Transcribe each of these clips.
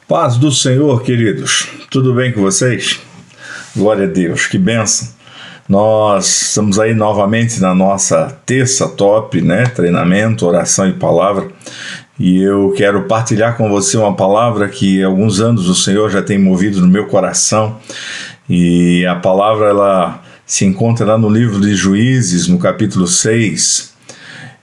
Paz do Senhor, queridos. Tudo bem com vocês? Glória a Deus, que bênção. Nós estamos aí novamente na nossa terça top, treinamento, oração e palavra. E eu quero partilhar com você uma palavra que há alguns anos o Senhor já tem movido no meu coração. E a palavra ela se encontra lá no livro de Juízes, no capítulo 6.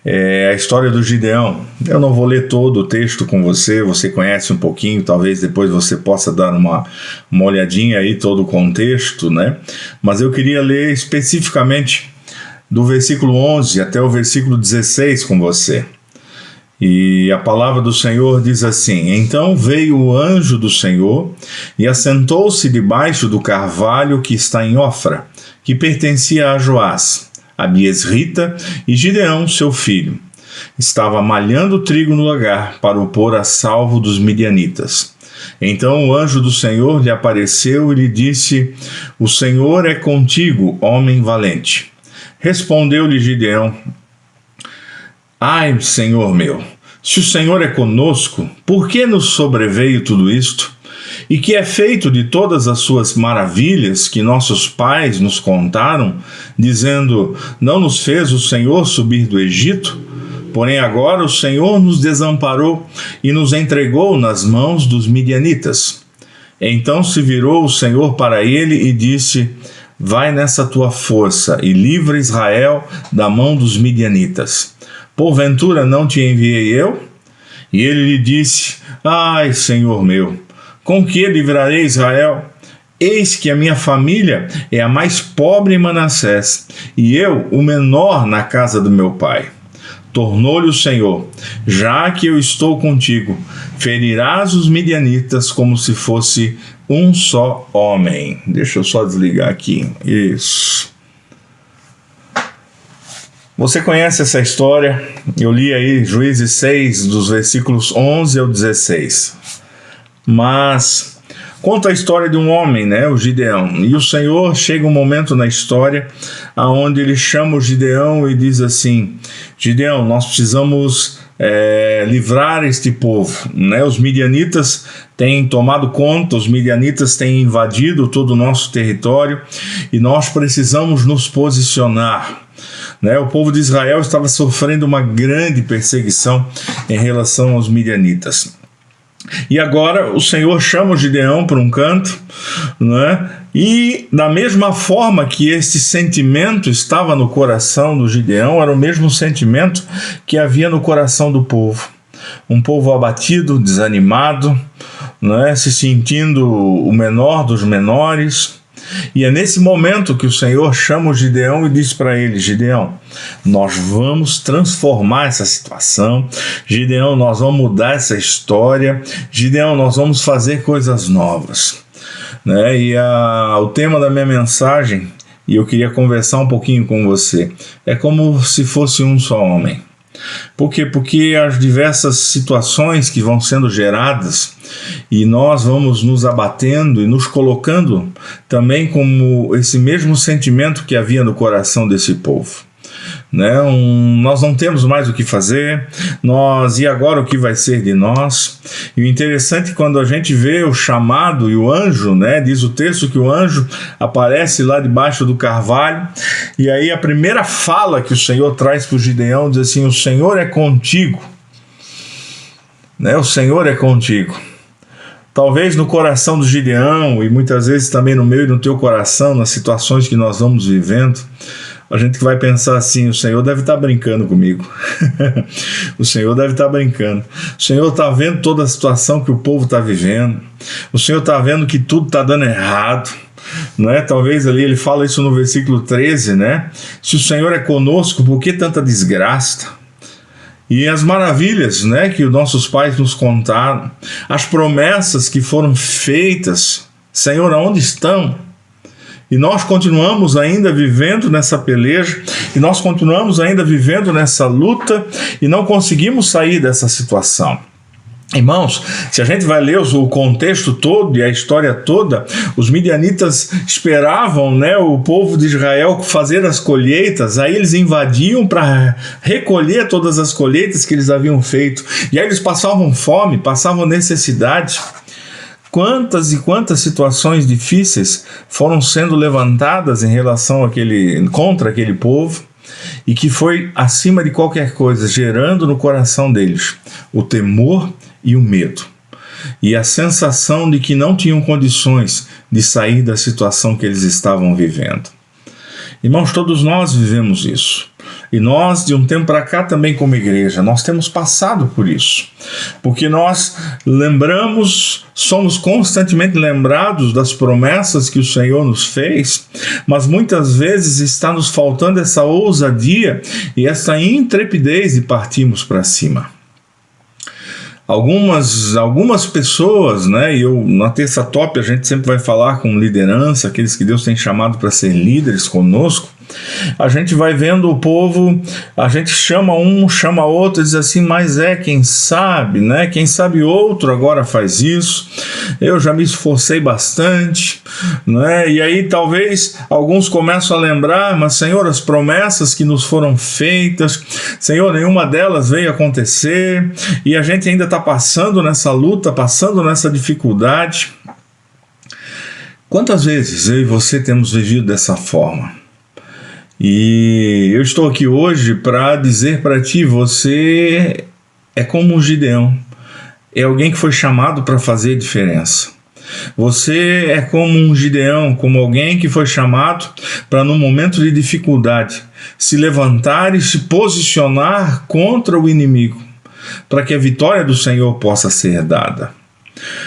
É a história do Gideão. Eu não vou ler todo o texto com você, você conhece um pouquinho, talvez depois você possa dar uma olhadinha aí, todo o contexto, Mas eu queria ler especificamente do versículo 11 até o versículo 16 com você. E a palavra do Senhor diz assim: Então veio o anjo do Senhor e assentou-se debaixo do carvalho que está em Ofra, que pertencia a Joás, Abiesrita, e Gideão, seu filho, estava malhando trigo no lagar para o pôr a salvo dos midianitas. Então o anjo do Senhor lhe apareceu e lhe disse: O Senhor é contigo, homem valente. Respondeu-lhe Gideão: Ai, Senhor meu, se o Senhor é conosco, por que nos sobreveio tudo isto? E que é feito de todas as suas maravilhas que nossos pais nos contaram, dizendo: Não nos fez o Senhor subir do Egito? Porém agora o Senhor nos desamparou e nos entregou nas mãos dos midianitas. Então se virou o Senhor para ele e disse: Vai nessa tua força e livra Israel da mão dos midianitas. Porventura não te enviei eu? E ele lhe disse: Ai, Senhor meu, com que livrarei Israel? Eis que a minha família é a mais pobre em Manassés, e eu o menor na casa do meu pai. Tornou-lhe o Senhor: Já que eu estou contigo, ferirás os midianitas como se fosse um só homem. Deixa eu só desligar aqui. Isso. Você conhece essa história? Eu li aí Juízes 6, dos versículos 11 ao 16. Mas conta a história de um homem, o Gideão. E o Senhor chega um momento na história onde ele chama o Gideão e diz assim: Gideão, nós precisamos livrar este povo. Os midianitas têm tomado conta, os midianitas têm invadido todo o nosso território e nós precisamos nos posicionar. O povo de Israel estava sofrendo uma grande perseguição em relação aos midianitas. E agora o Senhor chama o Gideão para um canto, e da mesma forma que esse sentimento estava no coração do Gideão, era o mesmo sentimento que havia no coração do povo. Um povo abatido, desanimado, se sentindo o menor dos menores. E é nesse momento que o Senhor chama o Gideão e diz para ele: Gideão, nós vamos transformar essa situação. Gideão, nós vamos mudar essa história. Gideão, nós vamos fazer coisas novas. E o tema da minha mensagem, e eu queria conversar um pouquinho com você, é como se fosse um só homem. Por quê? Porque as diversas situações que vão sendo geradas e nós vamos nos abatendo e nos colocando também como esse mesmo sentimento que havia no coração desse povo. Nós não temos mais o que fazer, e agora o que vai ser de nós? E o interessante é quando a gente vê o chamado e o anjo, diz o texto que o anjo aparece lá debaixo do carvalho, e aí a primeira fala que o Senhor traz para o Gideão diz assim: o Senhor é contigo. O Senhor é contigo. Talvez no coração do Gideão, e muitas vezes também no meu e no teu coração, nas situações que nós vamos vivendo, a gente vai pensar assim: o Senhor deve estar brincando comigo. O Senhor deve estar brincando. O Senhor está vendo toda a situação que o povo está vivendo. O Senhor está vendo que tudo está dando errado. Talvez ali ele fala isso no versículo 13, Se o Senhor é conosco, por que tanta desgraça? E as maravilhas, que os nossos pais nos contaram, as promessas que foram feitas, Senhor, aonde estão? E nós continuamos ainda vivendo nessa peleja, e nós continuamos ainda vivendo nessa luta, e não conseguimos sair dessa situação. Irmãos, se a gente vai ler o contexto todo e a história toda, os midianitas esperavam, o povo de Israel fazer as colheitas, aí eles invadiam para recolher todas as colheitas que eles haviam feito, e aí eles passavam fome, passavam necessidade. Quantas e quantas situações difíceis foram sendo levantadas em relação contra aquele povo, e que foi, acima de qualquer coisa, gerando no coração deles o temor e o medo, e a sensação de que não tinham condições de sair da situação que eles estavam vivendo. Irmãos, todos nós vivemos isso. E nós, de um tempo para cá também como igreja, nós temos passado por isso. Porque nós somos constantemente lembrados das promessas que o Senhor nos fez, mas muitas vezes está nos faltando essa ousadia e essa intrepidez de partirmos para cima. Algumas pessoas, né, na Terça Top a gente sempre vai falar com liderança, aqueles que Deus tem chamado para ser líderes conosco. A gente vai vendo o povo, a gente chama um, chama outro, diz assim, mas quem sabe, né? Quem sabe outro agora faz isso. Eu já me esforcei bastante, né? E aí talvez alguns começam a lembrar, mas Senhor, as promessas que nos foram feitas, Senhor, nenhuma delas veio acontecer, e a gente ainda está passando nessa luta, passando nessa dificuldade. Quantas vezes eu e você temos vivido dessa forma? E eu estou aqui hoje para dizer para ti, você é como um Gideão, é alguém que foi chamado para fazer diferença. Você é como um Gideão, como alguém que foi chamado para, no momento de dificuldade, se levantar e se posicionar contra o inimigo, para que a vitória do Senhor possa ser dada.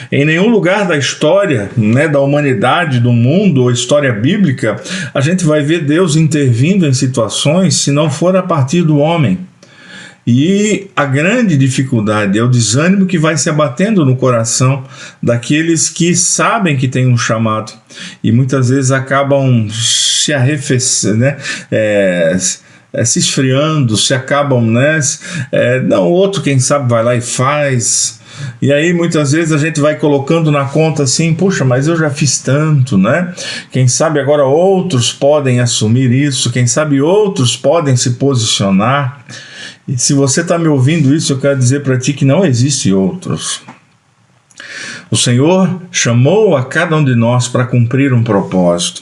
Em nenhum lugar da história, né, da humanidade, do mundo, ou história bíblica, a gente vai ver Deus intervindo em situações se não for a partir do homem. E a grande dificuldade é o desânimo que vai se abatendo no coração daqueles que sabem que tem um chamado e muitas vezes acabam se arrefecendo, né? Se esfriando, se acabam, né? Não, outro quem sabe vai lá e faz. E aí muitas vezes a gente vai colocando na conta assim, puxa, mas eu já fiz tanto, né? Quem sabe agora outros podem assumir isso, quem sabe outros podem se posicionar. E se você está me ouvindo isso, eu quero dizer para ti que não existe outros. O Senhor chamou a cada um de nós para cumprir um propósito.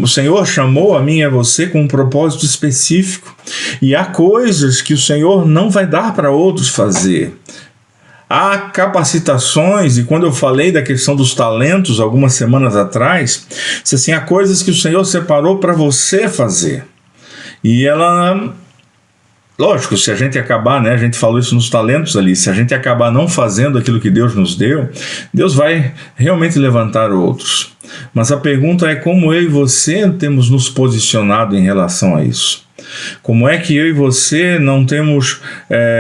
O Senhor chamou a mim e a você com um propósito específico. E há coisas que o Senhor não vai dar para outros fazer. Há capacitações, e quando eu falei da questão dos talentos algumas semanas atrás, disse assim, há coisas que o Senhor separou para você fazer. E ela, lógico, se a gente acabar, né, a gente falou isso nos talentos ali, se a gente acabar não fazendo aquilo que Deus nos deu, Deus vai realmente levantar outros. Mas a pergunta é como eu e você temos nos posicionado em relação a isso. Como é que eu e você não temos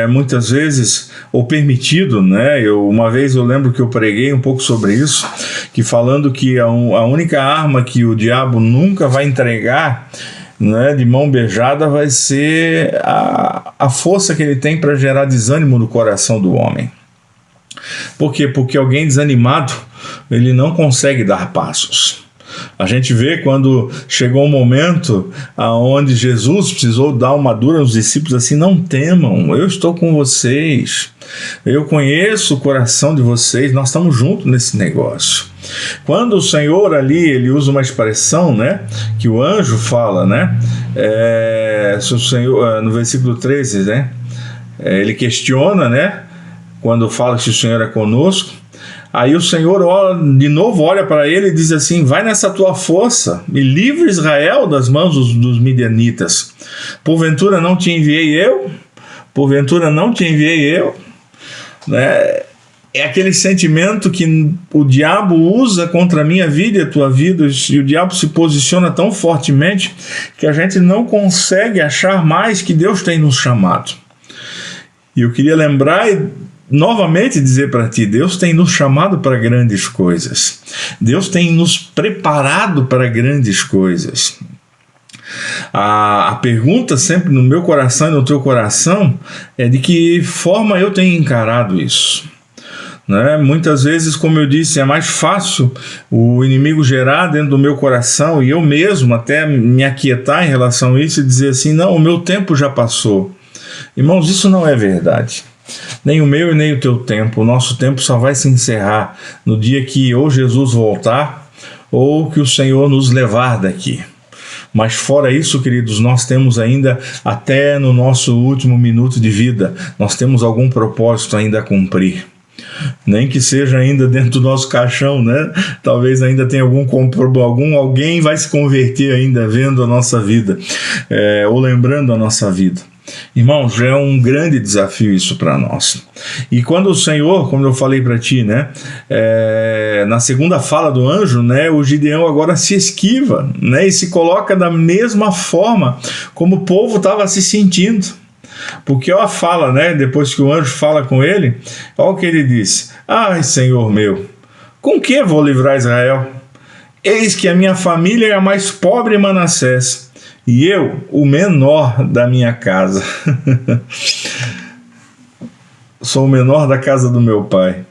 muitas vezes ou permitido, né? Uma vez eu lembro que eu preguei um pouco sobre isso, que falando que a única arma que o diabo nunca vai entregar, né, de mão beijada, vai ser a força que ele tem para gerar desânimo no coração do homem. Por quê? Porque alguém desanimado, ele não consegue dar passos. A gente vê quando chegou um momento onde Jesus precisou dar uma dura aos discípulos assim, não temam, eu estou com vocês, eu conheço o coração de vocês, nós estamos juntos nesse negócio. Quando o Senhor ali, ele usa uma expressão, né, que o anjo fala, né, se o Senhor, no versículo 13, né, ele questiona, né, quando fala que o Senhor é conosco. Aí o Senhor de novo olha para ele e diz assim, vai nessa tua força e livra Israel das mãos dos midianitas. Porventura não te enviei eu? Porventura não te enviei eu? Né? É aquele sentimento que o diabo usa contra a minha vida e a tua vida, e o diabo se posiciona tão fortemente que a gente não consegue achar mais que Deus tem nos chamado. E eu queria lembrar e novamente dizer para ti, Deus tem nos chamado para grandes coisas. Deus tem nos preparado para grandes coisas. A pergunta sempre no meu coração e no teu coração é de que forma eu tenho encarado isso. Né? Muitas vezes, como eu disse, é mais fácil o inimigo gerar dentro do meu coração e eu mesmo até me aquietar em relação a isso e dizer assim, não, o meu tempo já passou. Irmãos, isso não é verdade. Nem o meu e nem o teu tempo. O nosso tempo só vai se encerrar no dia que ou Jesus voltar ou que o Senhor nos levar daqui. Mas fora isso, queridos, nós temos ainda, até no nosso último minuto de vida, nós temos algum propósito ainda a cumprir. Nem que seja ainda dentro do nosso caixão, né? Talvez ainda tenha alguém vai se converter ainda vendo a nossa vida, ou lembrando a nossa vida. Irmãos, já é um grande desafio isso para nós. E quando o Senhor, como eu falei para ti, né, na segunda fala do anjo, né, o Gideão agora se esquiva, né, e se coloca da mesma forma como o povo estava se sentindo. Porque ó, fala, né, depois que o anjo fala com ele, olha o que ele diz: ai, Senhor meu, com que vou livrar Israel? Eis que a minha família é a mais pobre em Manassés, e eu, o menor da minha casa. Sou o menor da casa do meu pai.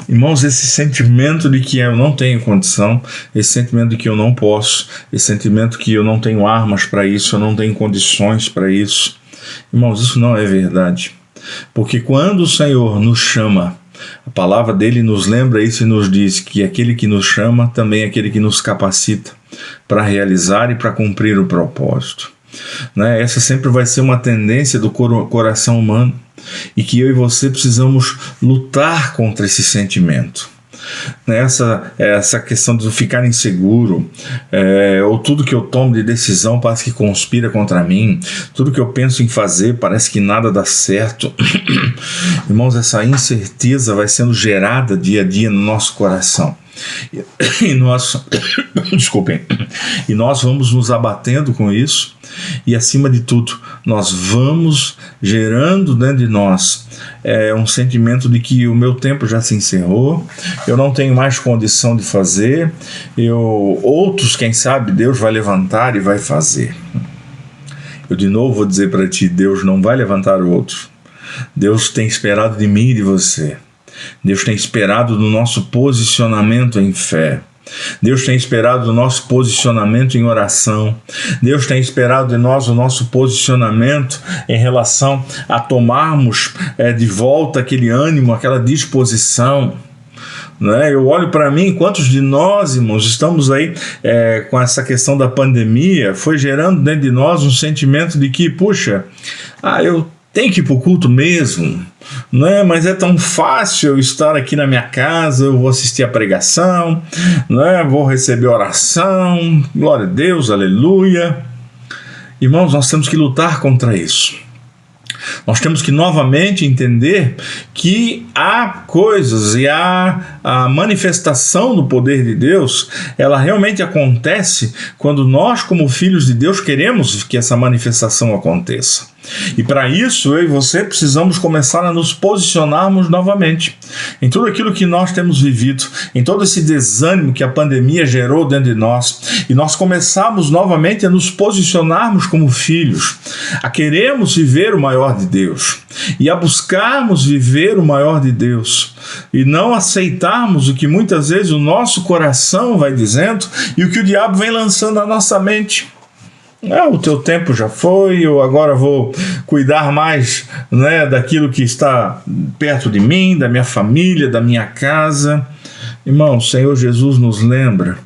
Irmãos, esse sentimento de que eu não tenho condição, esse sentimento de que eu não posso, esse sentimento que eu não tenho armas para isso, eu não tenho condições para isso, irmãos, isso não é verdade. Porque quando o Senhor nos chama, a palavra dele nos lembra isso e nos diz que aquele que nos chama também é aquele que nos capacita para realizar e para cumprir o propósito. Né? Essa sempre vai ser uma tendência do coração humano, e que eu e você precisamos lutar contra esse sentimento. Essa questão de ficar inseguro, ou tudo que eu tomo de decisão parece que conspira contra mim, tudo que eu penso em fazer parece que nada dá certo. Irmãos, essa incerteza vai sendo gerada dia a dia no nosso coração. E nós, desculpem, e nós vamos nos abatendo com isso, e acima de tudo, nós vamos gerando dentro de nós um sentimento de que o meu tempo já se encerrou, eu não tenho mais condição de fazer, outros, quem sabe, Deus vai levantar e vai fazer. Eu de novo vou dizer para ti, Deus não vai levantar outros. Deus tem esperado de mim e de você. Deus tem esperado do nosso posicionamento em fé. Deus tem esperado do nosso posicionamento em oração. Deus tem esperado de nós o nosso posicionamento em relação a tomarmos de volta aquele ânimo, aquela disposição. Né? Eu olho para mim, quantos de nós, irmãos, estamos aí com essa questão da pandemia, foi gerando dentro de nós um sentimento de que, puxa, eu tenho que ir para o culto mesmo, né? Mas é tão fácil eu estar aqui na minha casa, eu vou assistir a pregação, né? Vou receber oração, glória a Deus, aleluia. Irmãos, nós temos que lutar contra isso. Nós temos que novamente entender que há coisas e a manifestação do poder de Deus, ela realmente acontece quando nós, como filhos de Deus, queremos que essa manifestação aconteça. E para isso, eu e você precisamos começar a nos posicionarmos novamente em tudo aquilo que nós temos vivido, em todo esse desânimo que a pandemia gerou dentro de nós, e nós começarmos novamente a nos posicionarmos como filhos, a queremos viver o maior de Deus, e a buscarmos viver o maior de Deus, e não aceitarmos o que muitas vezes o nosso coração vai dizendo e o que o diabo vem lançando na nossa mente. O teu tempo já foi, eu agora vou cuidar mais, né, daquilo que está perto de mim, da minha família, da minha casa. Irmão, o Senhor Jesus nos lembra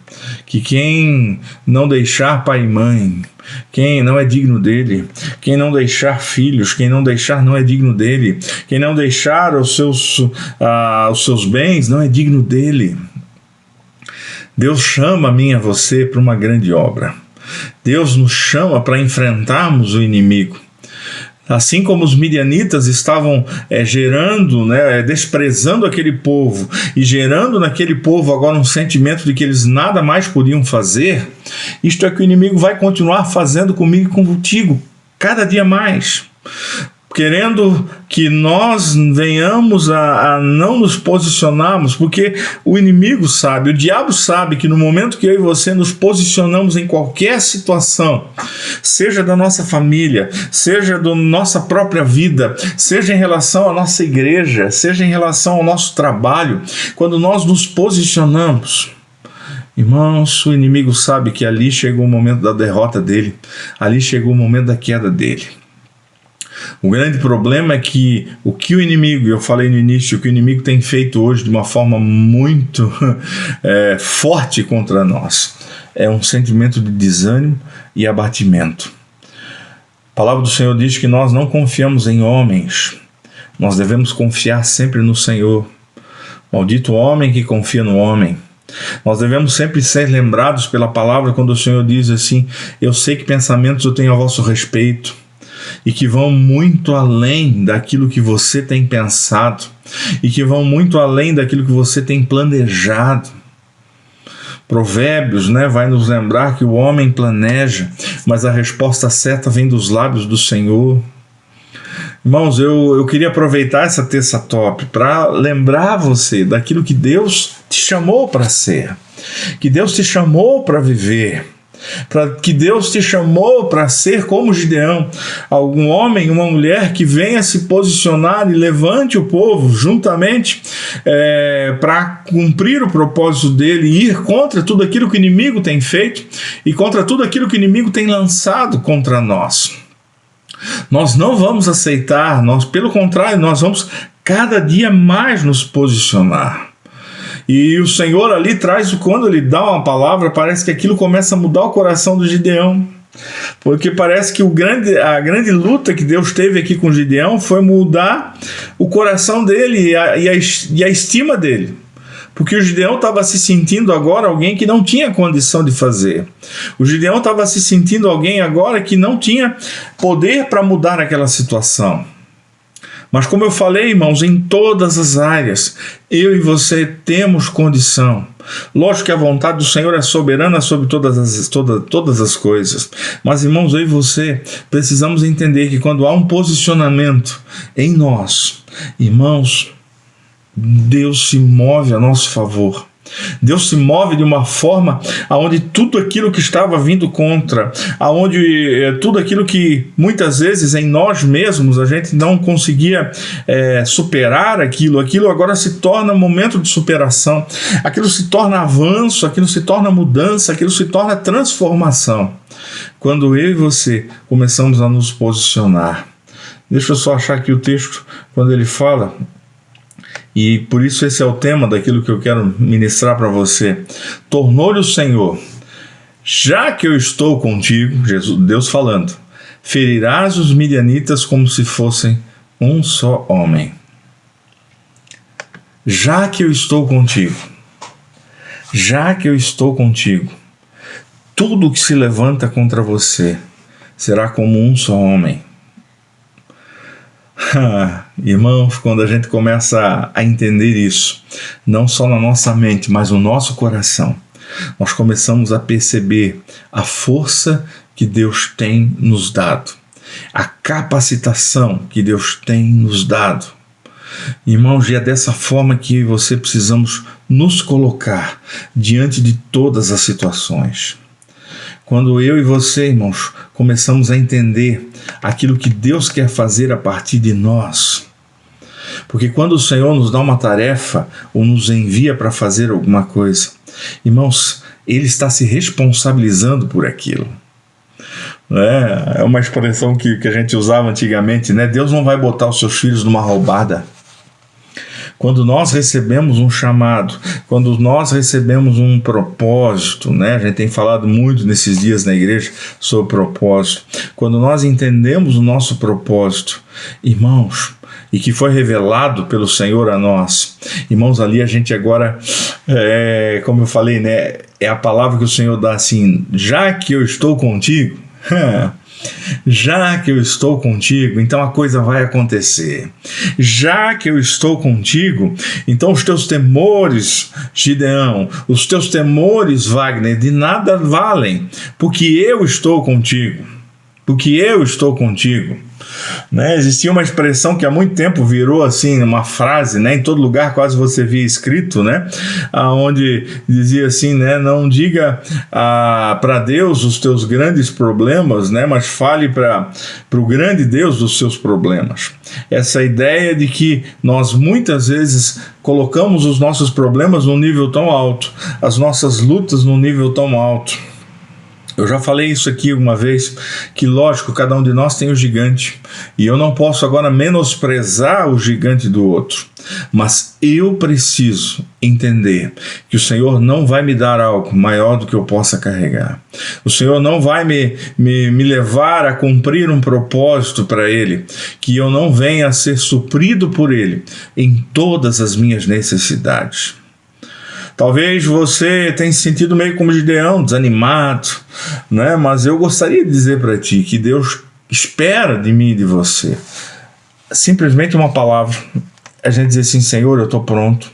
que quem não deixar pai e mãe, quem não é digno dele, quem não deixar filhos, quem não deixar não é digno dele, quem não deixar os seus bens não é digno dele. Deus chama a mim e a você para uma grande obra. Deus nos chama para enfrentarmos o inimigo. Assim como os midianitas estavam gerando, desprezando aquele povo e gerando naquele povo agora um sentimento de que eles nada mais podiam fazer, isto é que o inimigo vai continuar fazendo comigo e contigo, cada dia mais, querendo que nós venhamos a não nos posicionarmos, porque o inimigo sabe, o diabo sabe que no momento que eu e você nos posicionamos em qualquer situação, seja da nossa família, seja da nossa própria vida, seja em relação à nossa igreja, seja em relação ao nosso trabalho, quando nós nos posicionamos, irmãos, o inimigo sabe que ali chegou o momento da derrota dele, ali chegou o momento da queda dele. O grande problema é que o que o inimigo, eu falei no início, o que o inimigo tem feito hoje de uma forma muito forte contra nós, é um sentimento de desânimo e abatimento. A palavra do Senhor diz que nós não confiamos em homens, nós devemos confiar sempre no Senhor. Maldito o homem que confia no homem. Nós devemos sempre ser lembrados pela palavra quando o Senhor diz assim: eu sei que pensamentos eu tenho a vosso respeito, e que vão muito além daquilo que você tem pensado, e que vão muito além daquilo que você tem planejado. Provérbios, vai nos lembrar que o homem planeja, mas a resposta certa vem dos lábios do Senhor. Irmãos, eu queria aproveitar essa terça top para lembrar você daquilo que Deus te chamou para ser, que Deus te chamou para viver, que Deus te chamou para ser como Gideão, algum homem, uma mulher que venha se posicionar e levante o povo juntamente para cumprir o propósito dele e ir contra tudo aquilo que o inimigo tem feito e contra tudo aquilo que o inimigo tem lançado contra nós. Nós não vamos aceitar, pelo contrário, nós vamos cada dia mais nos posicionar. E o Senhor ali traz, quando ele dá uma palavra, parece que aquilo começa a mudar o coração do Gideão. Porque parece que a grande luta que Deus teve aqui com Gideão foi mudar o coração dele e a estima dele. Porque o Gideão estava se sentindo agora alguém que não tinha condição de fazer. O Gideão estava se sentindo alguém agora que não tinha poder para mudar aquela situação. Mas como eu falei, irmãos, em todas as áreas, eu e você temos condição. Lógico que a vontade do Senhor é soberana sobre todas as coisas. Mas, irmãos, eu e você precisamos entender que quando há um posicionamento em nós, irmãos, Deus se move a nosso favor. Deus se move de uma forma aonde tudo aquilo que estava vindo contra, aonde tudo aquilo que muitas vezes em nós mesmos a gente não conseguia superar aquilo agora se torna um momento de superação, aquilo se torna avanço, aquilo se torna mudança, aquilo se torna transformação. Quando eu e você começamos a nos posicionar. Deixa eu só achar aqui o texto, quando ele fala... E por isso esse é o tema daquilo que eu quero ministrar para você. Tornou-lhe o Senhor: já que eu estou contigo, Deus falando, ferirás os midianitas como se fossem um só homem. Já que eu estou contigo, tudo que se levanta contra você será como um só homem. Irmãos, quando a gente começa a entender isso, não só na nossa mente, mas no nosso coração, nós começamos a perceber a força que Deus tem nos dado, a capacitação que Deus tem nos dado. Irmãos, e é dessa forma que você precisamos nos colocar diante de todas as situações. Quando eu e você, irmãos, começamos a entender aquilo que Deus quer fazer a partir de nós. Porque quando o Senhor nos dá uma tarefa ou nos envia para fazer alguma coisa, irmãos, Ele está se responsabilizando por aquilo. É uma expressão que a gente usava antigamente, Deus não vai botar os seus filhos numa roubada. Quando nós recebemos um chamado, quando nós recebemos um propósito, a gente tem falado muito nesses dias na igreja sobre propósito. Quando nós entendemos o nosso propósito, irmãos, e que foi revelado pelo Senhor a nós, irmãos, ali a gente agora, como eu falei, é a palavra que o Senhor dá assim: já que eu estou contigo, já que eu estou contigo, então a coisa vai acontecer. Já que eu estou contigo, então os teus temores, Gideão, os teus temores, Wagner, de nada valem, porque eu estou contigo. Porque eu estou contigo. Existia uma expressão que há muito tempo virou assim, uma frase, em todo lugar quase você via escrito, onde dizia assim, não diga para Deus os teus grandes problemas, mas fale para o grande Deus dos seus problemas. Essa ideia de que nós muitas vezes colocamos os nossos problemas num nível tão alto, as nossas lutas num nível tão alto. Eu já falei isso aqui uma vez, que lógico, cada um de nós tem um gigante, e eu não posso agora menosprezar o gigante do outro, mas eu preciso entender que o Senhor não vai me dar algo maior do que eu possa carregar. O Senhor não vai me levar a cumprir um propósito para Ele, que eu não venha a ser suprido por Ele em todas as minhas necessidades. Talvez você tenha se sentido meio como Gideão, desanimado, né? Mas eu gostaria de dizer para ti que Deus espera de mim e de você simplesmente uma palavra. A gente diz assim: Senhor, eu estou pronto.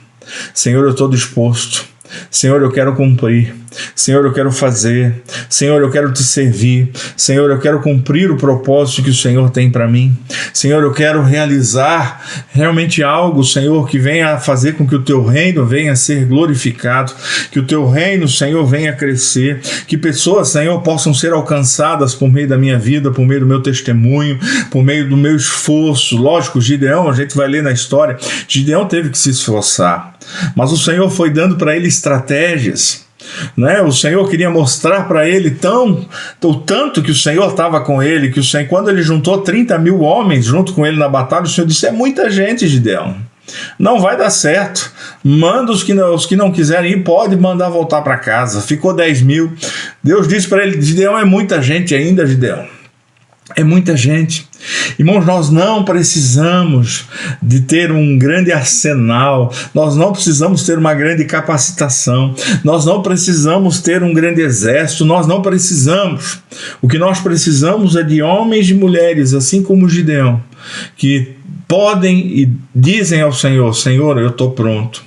Senhor, eu estou disposto. Senhor, eu quero cumprir. Senhor, eu quero fazer. Senhor, eu quero te servir. Senhor, eu quero cumprir o propósito que o Senhor tem para mim. Senhor, eu quero realizar realmente algo, Senhor, que venha a fazer com que o teu reino venha a ser glorificado, que o teu reino, Senhor, venha a crescer, que pessoas, Senhor, possam ser alcançadas por meio da minha vida, por meio do meu testemunho, por meio do meu esforço. Lógico, Gideão, a gente vai ler na história, Gideão teve que se esforçar, mas o Senhor foi dando para ele estratégias. Né? O Senhor queria mostrar para ele o tanto que o Senhor estava com ele, que o Senhor, quando ele juntou 30 mil homens junto com ele na batalha, o Senhor disse: é muita gente, Gideão, não vai dar certo, manda os que não quiserem ir, pode mandar voltar para casa. Ficou 10 mil. Deus disse para ele: Gideão, é muita gente ainda, Gideão, é muita gente. Irmãos, nós não precisamos de ter um grande arsenal, nós não precisamos ter uma grande capacitação, nós não precisamos ter um grande exército, nós não precisamos. O que nós precisamos é de homens e mulheres, assim como Gideão, que podem e dizem ao Senhor: Senhor, eu estou pronto.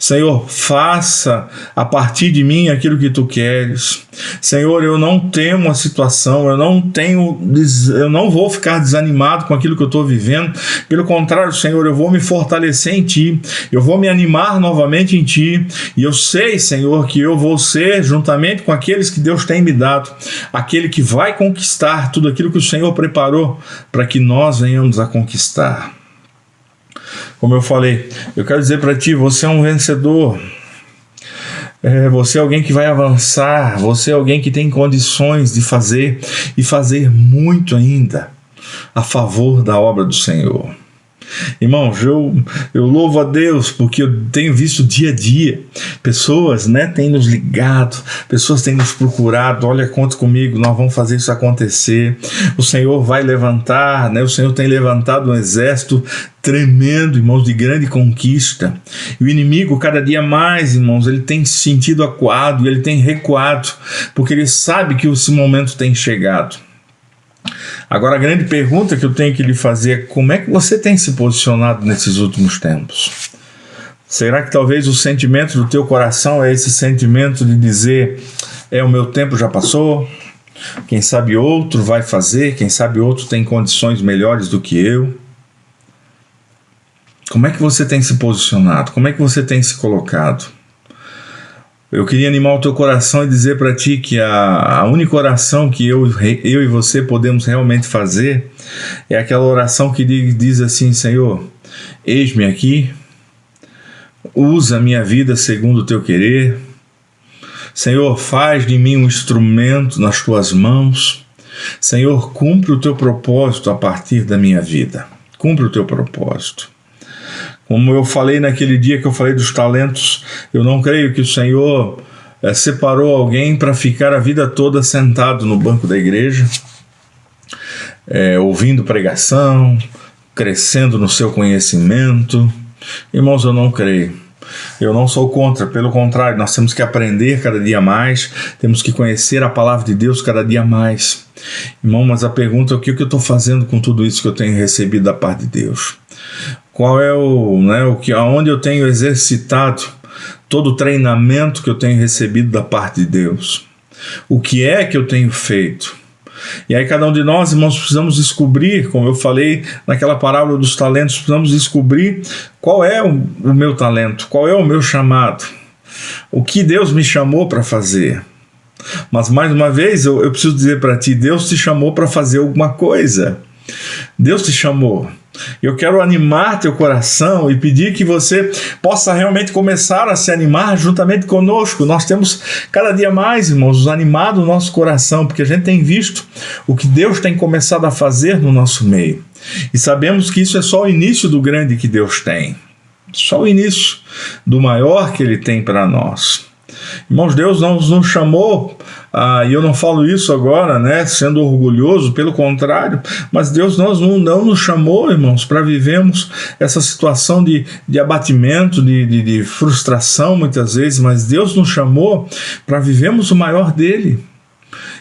Senhor, faça a partir de mim aquilo que tu queres. Senhor, eu não temo a situação, eu não vou ficar desanimado com aquilo que eu estou vivendo. Pelo contrário, Senhor, eu vou me fortalecer em ti, eu vou me animar novamente em ti, e eu sei, Senhor, que eu vou ser, juntamente com aqueles que Deus tem me dado, aquele que vai conquistar tudo aquilo que o Senhor preparou para que nós venhamos a conquistar. Como eu falei, eu quero dizer para ti, você é um vencedor. Você é alguém que vai avançar, você é alguém que tem condições de fazer e fazer muito ainda a favor da obra do Senhor. Irmãos, eu louvo a Deus porque eu tenho visto dia a dia pessoas, né, têm nos ligado, pessoas têm nos procurado: olha, conta comigo, nós vamos fazer isso acontecer. O Senhor vai levantar, né, o Senhor tem levantado um exército tremendo, irmãos, de grande conquista. E o inimigo, cada dia mais, irmãos, ele tem se sentido acuado, ele tem recuado, porque ele sabe que esse momento tem chegado. Agora, a grande pergunta que eu tenho que lhe fazer é: como é que você tem se posicionado nesses últimos tempos? Será que talvez o sentimento do teu coração é esse sentimento de dizer: o meu tempo já passou, quem sabe outro vai fazer, quem sabe outro tem condições melhores do que eu? Como é que você tem se posicionado? Como é que você tem se colocado? Eu queria animar o teu coração e dizer para ti que a única oração que eu e você podemos realmente fazer é aquela oração que diz assim: Senhor, eis-me aqui, usa a minha vida segundo o teu querer. Senhor, faz de mim um instrumento nas tuas mãos. Senhor, cumpre o teu propósito a partir da minha vida. Cumpre o teu propósito. Como eu falei naquele dia que eu falei dos talentos, eu não creio que o Senhor separou alguém para ficar a vida toda sentado no banco da igreja, ouvindo pregação, crescendo no seu conhecimento. Irmãos, eu não creio. Eu não sou contra, pelo contrário, nós temos que aprender cada dia mais, temos que conhecer a palavra de Deus cada dia mais. Irmão, mas a pergunta é: o que eu estou fazendo com tudo isso que eu tenho recebido da parte de Deus? Qual é aonde eu tenho exercitado todo o treinamento que eu tenho recebido da parte de Deus? O que é que eu tenho feito? E aí cada um de nós, irmãos, precisamos descobrir, como eu falei naquela parábola dos talentos, precisamos descobrir qual é o meu talento, qual é o meu chamado, o que Deus me chamou para fazer. Mas mais uma vez eu preciso dizer para ti: Deus te chamou para fazer alguma coisa. Deus te chamou. Eu quero animar teu coração e pedir que você possa realmente começar a se animar juntamente conosco. Nós temos cada dia mais, irmãos, animado o nosso coração, porque a gente tem visto o que Deus tem começado a fazer no nosso meio. E sabemos que isso é só o início do grande que Deus tem. Só o início do maior que Ele tem para nós. Irmãos, Deus não nos chamou, e eu não falo isso agora, né, sendo orgulhoso, pelo contrário, mas Deus não nos chamou, irmãos, para vivermos essa situação de abatimento, de frustração muitas vezes, mas Deus nos chamou para vivermos o maior dele.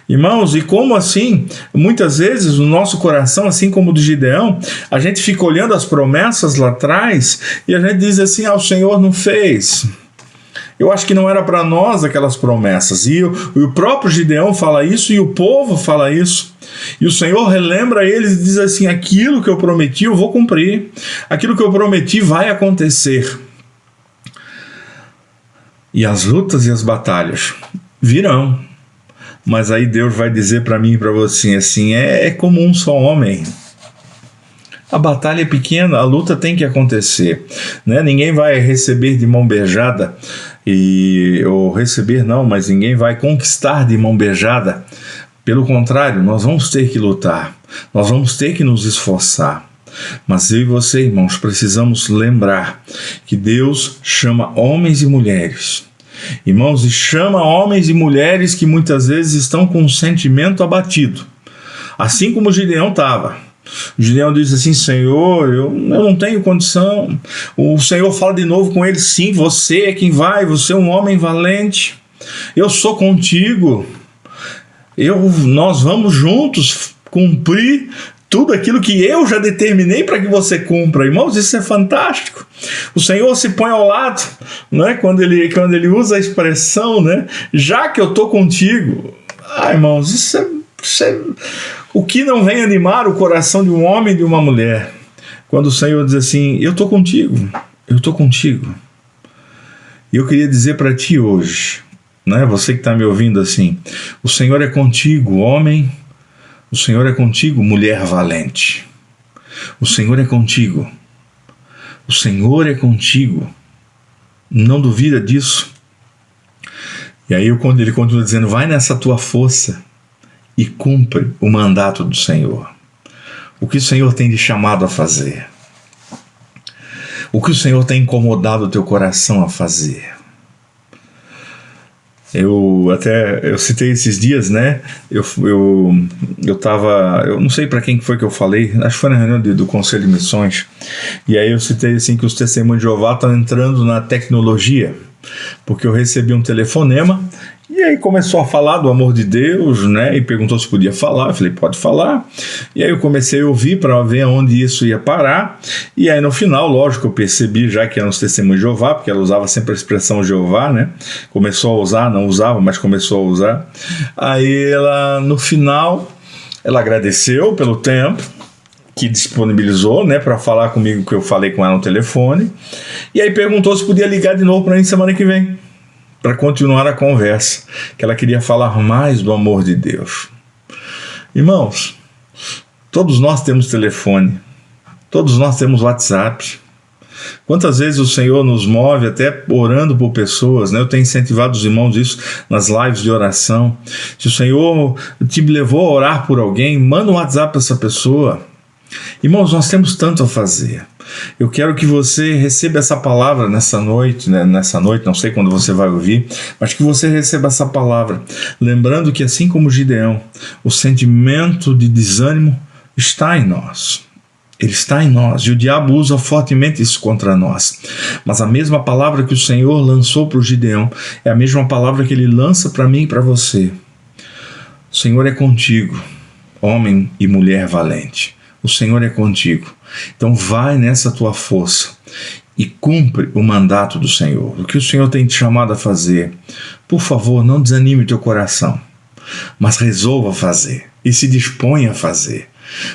Irmãos, e como assim, muitas vezes no nosso coração, assim como o de Gideão, a gente fica olhando as promessas lá atrás e a gente diz assim, o Senhor não fez. Eu acho que não era para nós aquelas promessas. E o próprio Gideão fala isso e o povo fala isso. E o Senhor relembra eles e diz assim, aquilo que eu prometi eu vou cumprir. Aquilo que eu prometi vai acontecer. E as lutas e as batalhas virão. Mas aí Deus vai dizer para mim e para você assim, é como um só homem. A batalha é pequena, a luta tem que acontecer, né? Ninguém vai receber de mão beijada, ou receber não, mas ninguém vai conquistar de mão beijada. Pelo contrário, nós vamos ter que lutar, nós vamos ter que nos esforçar. Mas eu e você, irmãos, precisamos lembrar que Deus chama homens e mulheres. Irmãos, e chama homens e mulheres que muitas vezes estão com um sentimento abatido, assim como Gideão estava. Gideão diz assim, Senhor, eu não tenho condição. O Senhor fala de novo com ele, sim, você é quem vai, você é um homem valente, eu sou contigo, nós vamos juntos cumprir tudo aquilo que eu já determinei para que você cumpra. Irmãos, isso é fantástico. O Senhor se põe ao lado, né? Quando ele usa a expressão, né? Já que eu estou contigo. Irmãos, isso é o que não vem animar o coração de um homem e de uma mulher. Quando o Senhor diz assim, eu estou contigo, eu estou contigo. E eu queria dizer para ti hoje, né? Você que está me ouvindo assim, o Senhor é contigo, homem. O Senhor é contigo, mulher valente. O Senhor é contigo. O Senhor é contigo. Não duvida disso. E aí quando ele continua dizendo, vai nessa tua força e cumpre o mandato do Senhor. O que o Senhor tem te chamado a fazer? O que o Senhor tem incomodado o teu coração a fazer? Eu citei esses dias, né? Eu não sei para quem foi que eu falei, acho que foi na reunião do Conselho de Missões, e aí eu citei assim que os testemunhos de Jeová estão entrando na tecnologia, porque eu recebi um telefonema, e aí começou a falar do amor de Deus, né? E perguntou se podia falar. Eu falei, pode falar. E aí eu comecei a ouvir para ver aonde isso ia parar. E aí no final, lógico, eu percebi já que eram os testemunhos de Jeová, porque ela usava sempre a expressão Jeová, né? Começou a usar, não usava, mas começou a usar. Aí ela, no final, ela agradeceu pelo tempo que disponibilizou, né, para falar comigo, que eu falei com ela no telefone. E aí perguntou se podia ligar de novo para mim semana que vem, para continuar a conversa, que ela queria falar mais do amor de Deus. Irmãos, todos nós temos telefone, todos nós temos WhatsApp. Quantas vezes o Senhor nos move até orando por pessoas, né? Eu tenho incentivado os irmãos isso nas lives de oração. Se o Senhor te levou a orar por alguém, manda um WhatsApp para essa pessoa. Irmãos, nós temos tanto a fazer. Eu quero que você receba essa palavra nessa noite, né? Nessa noite, não sei quando você vai ouvir, mas que você receba essa palavra, lembrando que assim como Gideão, o sentimento de desânimo está em nós. Ele está em nós, e o diabo usa fortemente isso contra nós. Mas a mesma palavra que o Senhor lançou para o Gideão é a mesma palavra que ele lança para mim e para você. O Senhor é contigo, homem e mulher valente. O Senhor é contigo. Então vai nessa tua força e cumpre o mandato do Senhor. O que o Senhor tem te chamado a fazer, por favor, não desanime o teu coração, mas resolva fazer e se disponha a fazer.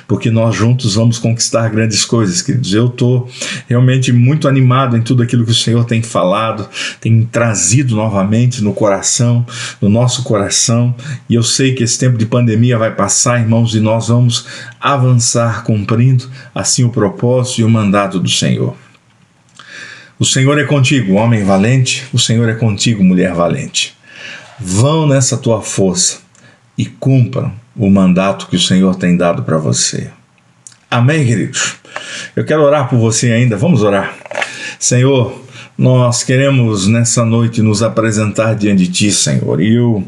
porque nós juntos vamos conquistar grandes coisas, queridos. Eu estou realmente muito animado em tudo aquilo que o Senhor tem falado, tem trazido novamente no coração, no nosso coração, e eu sei que esse tempo de pandemia vai passar, irmãos, e nós vamos avançar cumprindo assim o propósito e o mandato do Senhor. O Senhor é contigo, homem valente, o Senhor é contigo, mulher valente. Vão nessa tua força e cumpram o mandato que o Senhor tem dado para você. Amém, queridos? Eu quero orar por você ainda. Vamos orar. Senhor, nós queremos nessa noite nos apresentar diante de Ti, Senhor. E eu,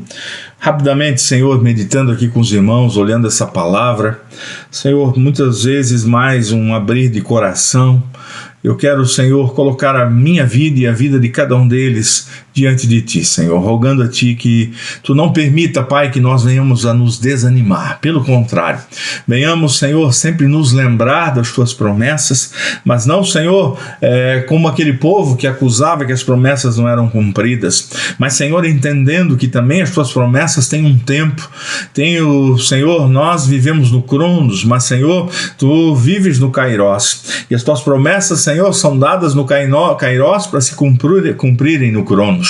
rapidamente, Senhor, meditando aqui com os irmãos, olhando essa palavra, Senhor, muitas vezes mais um abrir de coração. Eu quero, Senhor, colocar a minha vida e a vida de cada um deles diante de Ti, Senhor, rogando a Ti que Tu não permita, Pai, que nós venhamos a nos desanimar. Pelo contrário, venhamos, Senhor, sempre nos lembrar das Tuas promessas, mas não, Senhor, como aquele povo que acusava que as promessas não eram cumpridas, mas, Senhor, entendendo que também as Tuas promessas têm um tempo, Senhor, nós vivemos no Cronos, mas, Senhor, Tu vives no Kairos, e as Tuas promessas, Senhor, são dadas no Kairos para se cumprirem no Cronos.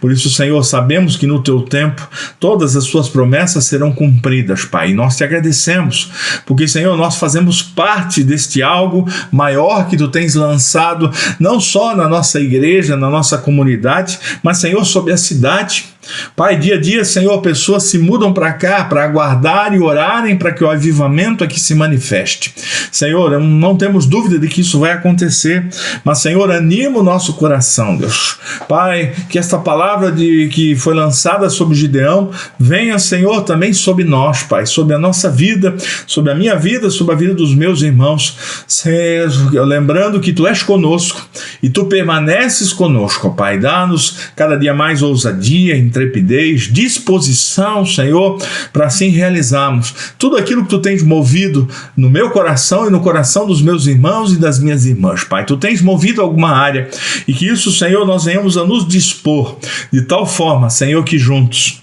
Por isso, Senhor, sabemos que no Teu tempo todas as Suas promessas serão cumpridas, Pai. E nós Te agradecemos, porque, Senhor, nós fazemos parte deste algo maior que Tu tens lançado, não só na nossa igreja, na nossa comunidade, mas, Senhor, sobre a cidade. Pai, dia a dia, Senhor, pessoas se mudam para cá para aguardar e orarem para que o avivamento aqui se manifeste. Senhor, não temos dúvida de que isso vai acontecer, mas, Senhor, anima o nosso coração, Deus. Pai, que esta palavra que foi lançada sobre Gideão venha, Senhor, também sobre nós, Pai, sobre a nossa vida, sobre a minha vida, sobre a vida dos meus irmãos. Senhor, lembrando que Tu és conosco e Tu permaneces conosco, Pai. Dá-nos cada dia mais ousadia, intrepidez, disposição, Senhor, para assim realizarmos tudo aquilo que Tu tens movido no meu coração e no coração dos meus irmãos e das minhas irmãs, Pai. Tu tens movido alguma área e que isso, Senhor, nós venhamos a nos dispor de tal forma, Senhor, que juntos,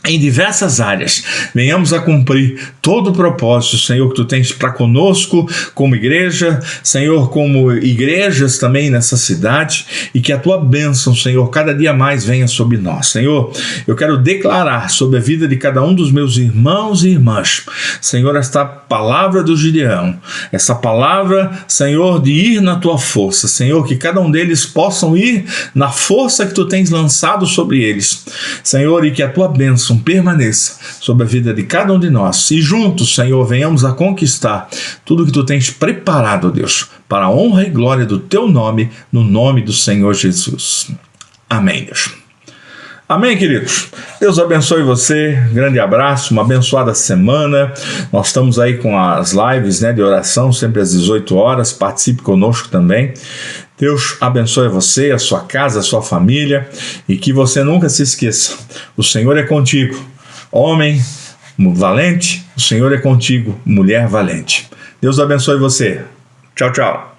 em diversas áreas, venhamos a cumprir todo o propósito, Senhor, que Tu tens para conosco, como igreja, Senhor, como igrejas também nessa cidade, e que a Tua bênção, Senhor, cada dia mais venha sobre nós. Senhor, eu quero declarar sobre a vida de cada um dos meus irmãos e irmãs, Senhor, esta palavra do Gideão, essa palavra, Senhor, de ir na Tua força, Senhor, que cada um deles possam ir na força que Tu tens lançado sobre eles, Senhor, e que a Tua bênção permaneça sobre a vida de cada um de nós. E juntos, Senhor, venhamos a conquistar tudo que Tu tens preparado, Deus, para a honra e glória do Teu nome, no nome do Senhor Jesus. Amém, Deus. Amém, queridos? Deus abençoe você, grande abraço, uma abençoada semana. Nós estamos aí com as lives, de oração, sempre às 18 horas, participe conosco também. Deus abençoe você, a sua casa, a sua família, e que você nunca se esqueça, o Senhor é contigo, homem valente, o Senhor é contigo, mulher valente. Deus abençoe você. Tchau, tchau.